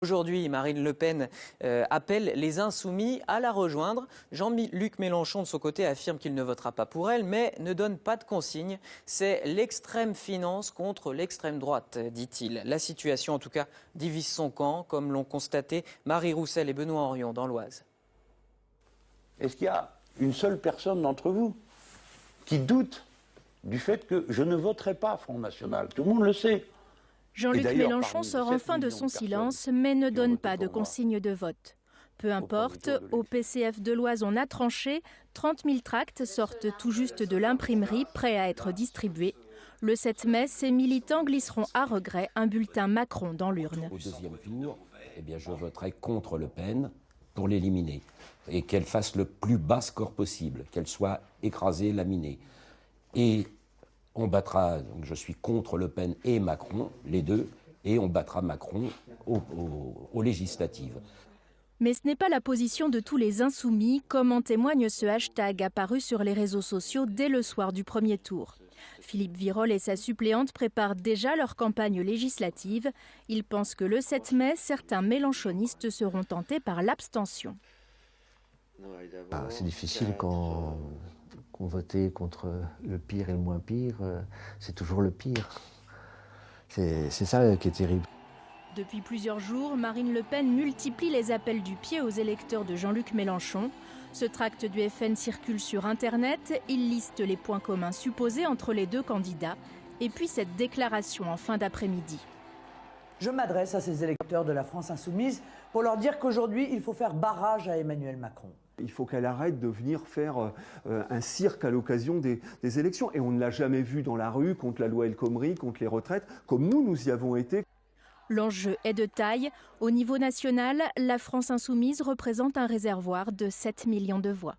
Aujourd'hui, Marine Le Pen appelle les Insoumis à la rejoindre. Jean-Luc Mélenchon, de son côté, affirme qu'il ne votera pas pour elle, mais ne donne pas de consigne. C'est l'extrême finance contre l'extrême droite, dit-il. La situation, en tout cas, divise son camp, comme l'ont constaté Marie Roussel et Benoît Henrion dans l'Oise. Est-ce qu'il y a une seule personne d'entre vous qui doute du fait que je ne voterai pas Front National? Tout le monde le sait. Jean-Luc Mélenchon sort enfin de son silence, mais ne donne pas de consigne de vote. Peu importe, au PCF de l'Oise, on a tranché. 30 000 tracts sortent tout juste de l'imprimerie, prêts à être distribués. Le 7 mai, ces militants glisseront à regret un bulletin Macron dans l'urne. Au deuxième tour, je voterai contre Le Pen pour l'éliminer et qu'elle fasse le plus bas score possible, qu'elle soit écrasée, laminée. Et on battra, donc je suis contre Le Pen et Macron, les deux, et on battra Macron aux législatives. Mais ce n'est pas la position de tous les insoumis, comme en témoigne ce hashtag apparu sur les réseaux sociaux dès le soir du premier tour. Philippe Virol et sa suppléante préparent déjà leur campagne législative. Ils pensent que le 7 mai, certains mélenchonistes seront tentés par l'abstention. C'est difficile quand voter contre le pire et le moins pire, c'est toujours le pire. C'est ça qui est terrible. Depuis plusieurs jours, Marine Le Pen multiplie les appels du pied aux électeurs de Jean-Luc Mélenchon. Ce tract du FN circule sur Internet. Il liste les points communs supposés entre les deux candidats. Et puis cette déclaration en fin d'après-midi. Je m'adresse à ces électeurs de la France insoumise pour leur dire qu'aujourd'hui, il faut faire barrage à Emmanuel Macron. Il faut qu'elle arrête de venir faire un cirque à l'occasion des élections. Et on ne l'a jamais vu dans la rue contre la loi El Khomri, contre les retraites, comme nous y avons été. L'enjeu est de taille. Au niveau national, la France insoumise représente un réservoir de 7 millions de voix.